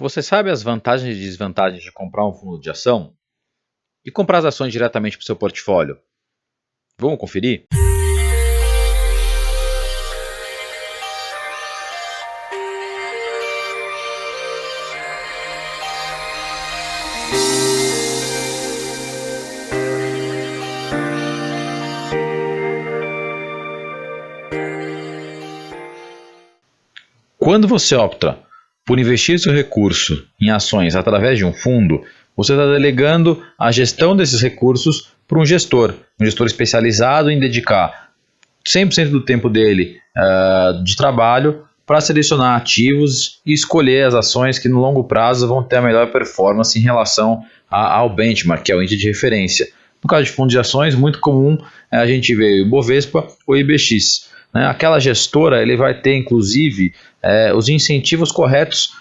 Você sabe as vantagens e desvantagens de comprar um fundo de ação e comprar as ações diretamente para o seu portfólio? Vamos conferir? Quando você opta por investir seu recurso em ações através de um fundo, você está delegando a gestão desses recursos para um gestor especializado em dedicar 100% do tempo dele de trabalho para selecionar ativos e escolher as ações que no longo prazo vão ter a melhor performance em relação ao benchmark, que é o índice de referência. No caso de fundos de ações, muito comum a gente ver o Ibovespa ou o IBX. Aquela gestora ele vai ter, inclusive, os incentivos corretos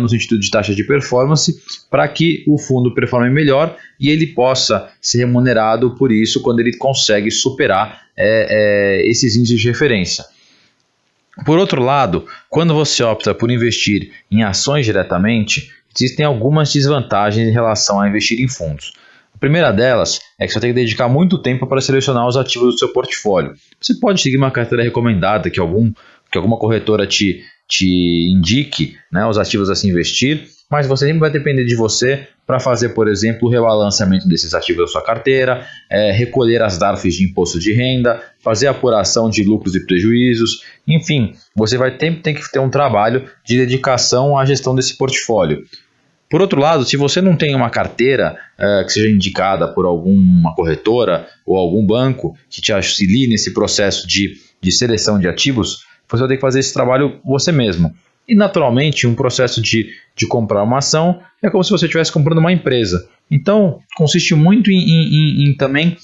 no sentido de taxa de performance para que o fundo performe melhor e ele possa ser remunerado por isso quando ele consegue superar esses índices de referência. Por outro lado, quando você opta por investir em ações diretamente, existem algumas desvantagens em relação a investir em fundos. A primeira delas é que você tem que dedicar muito tempo para selecionar os ativos do seu portfólio. Você pode seguir uma carteira recomendada que alguma corretora te indique, os ativos a se investir, mas você sempre vai depender de você para fazer, por exemplo, o rebalanceamento desses ativos da sua carteira, recolher as DARFs de imposto de renda, fazer a apuração de lucros e prejuízos, enfim, você vai ter que ter um trabalho de dedicação à gestão desse portfólio. Por outro lado, se você não tem uma carteira que seja indicada por alguma corretora ou algum banco que te auxilie nesse processo de seleção de ativos, você vai ter que fazer esse trabalho você mesmo. E naturalmente, um processo de comprar uma ação é como se você estivesse comprando uma empresa. Então, consiste muito em também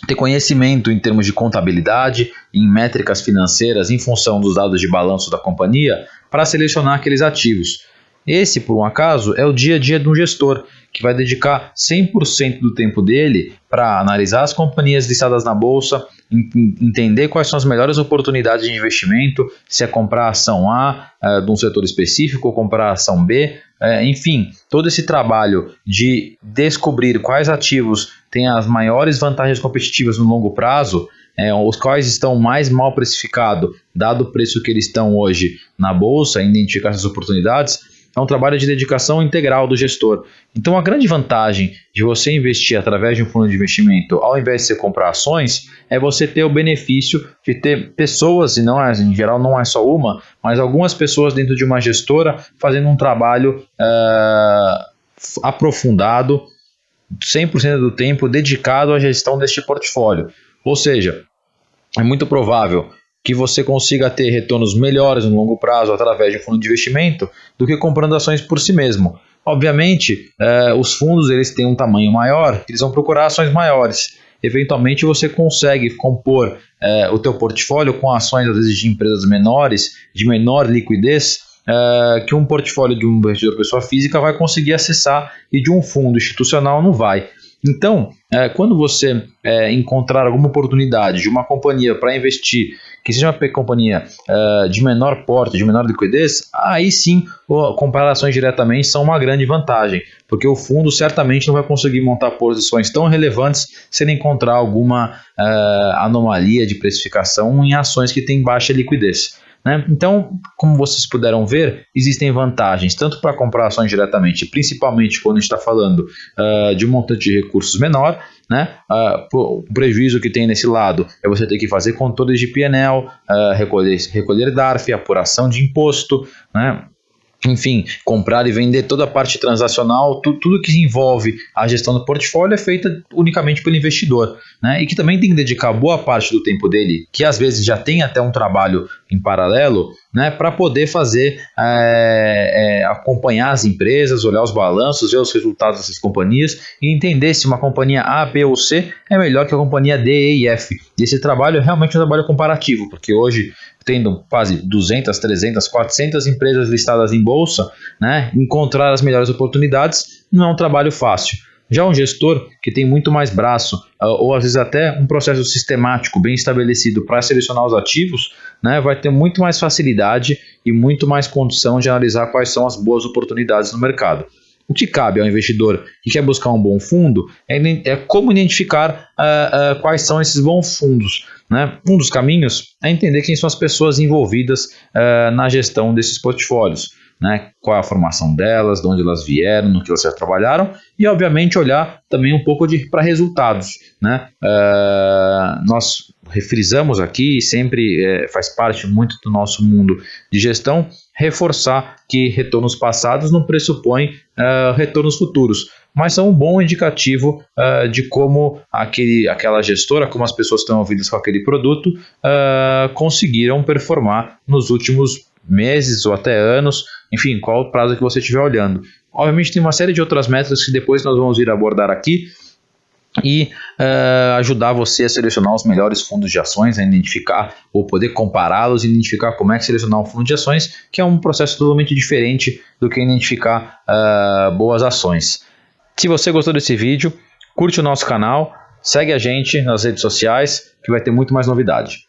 ter conhecimento em termos de contabilidade, em métricas financeiras, em função dos dados de balanço da companhia, para selecionar aqueles ativos. Esse, por um acaso, é o dia a dia de um gestor, que vai dedicar 100% do tempo dele para analisar as companhias listadas na bolsa, entender quais são as melhores oportunidades de investimento, se é comprar a ação A de um setor específico ou comprar a ação B, enfim, todo esse trabalho de descobrir quais ativos têm as maiores vantagens competitivas no longo prazo, os quais estão mais mal precificados, dado o preço que eles estão hoje na bolsa, identificar essas oportunidades, é um trabalho de dedicação integral do gestor. Então, a grande vantagem de você investir através de um fundo de investimento, ao invés de você comprar ações, é você ter o benefício de ter pessoas, e não em geral não é só uma, mas algumas pessoas dentro de uma gestora fazendo um trabalho aprofundado, 100% do tempo dedicado à gestão deste portfólio. Ou seja, é muito provável que você consiga ter retornos melhores no longo prazo através de um fundo de investimento do que comprando ações por si mesmo. Obviamente, os fundos eles têm um tamanho maior, eles vão procurar ações maiores. Eventualmente você consegue compor o teu portfólio com ações às vezes de empresas menores, de menor liquidez, que um portfólio de um investidor pessoa física vai conseguir acessar e de um fundo institucional não vai. Então, quando você encontrar alguma oportunidade de uma companhia para investir, que seja uma companhia de menor porte, de menor liquidez, aí sim comparações diretamente são uma grande vantagem, porque o fundo certamente não vai conseguir montar posições tão relevantes se ele encontrar alguma anomalia de precificação em ações que têm baixa liquidez. Então, como vocês puderam ver, existem vantagens tanto para comprar ações diretamente, principalmente quando a gente está falando de um montante de recursos menor. O prejuízo que tem nesse lado é você ter que fazer controles de P&L, recolher DARF, apuração de imposto, enfim, comprar e vender toda a parte transacional, tudo que envolve a gestão do portfólio é feita unicamente pelo investidor, e que também tem que dedicar boa parte do tempo dele, que às vezes já tem até um trabalho em paralelo, para poder fazer, acompanhar as empresas, olhar os balanços, ver os resultados dessas companhias e entender se uma companhia A, B ou C é melhor que a companhia D, E e F. E esse trabalho é realmente um trabalho comparativo, porque hoje, tendo quase 200, 300, 400 empresas listadas em bolsa, encontrar as melhores oportunidades não é um trabalho fácil. Já um gestor que tem muito mais braço, ou às vezes até um processo sistemático bem estabelecido para selecionar os ativos, né, vai ter muito mais facilidade e muito mais condição de analisar quais são as boas oportunidades no mercado. O que cabe ao investidor que quer buscar um bom fundo é como identificar quais são esses bons fundos, né? Um dos caminhos é entender quem são as pessoas envolvidas na gestão desses portfólios, né? Qual é a formação delas, de onde elas vieram, no que elas já trabalharam e, obviamente, olhar também um pouco para resultados, né? Nós refrisamos aqui, e sempre faz parte muito do nosso mundo de gestão, reforçar que retornos passados não pressupõem retornos futuros, mas são um bom indicativo de como aquela gestora, como as pessoas estão envolvidas com aquele produto, conseguiram performar nos últimos meses ou até anos, enfim, qual o prazo que você estiver olhando. Obviamente tem uma série de outras métricas que depois nós vamos ir abordar aqui, e ajudar você a selecionar os melhores fundos de ações, a identificar ou poder compará-los e identificar como é que selecionar um fundo de ações, que é um processo totalmente diferente do que identificar boas ações. Se você gostou desse vídeo, curte o nosso canal, segue a gente nas redes sociais, que vai ter muito mais novidade.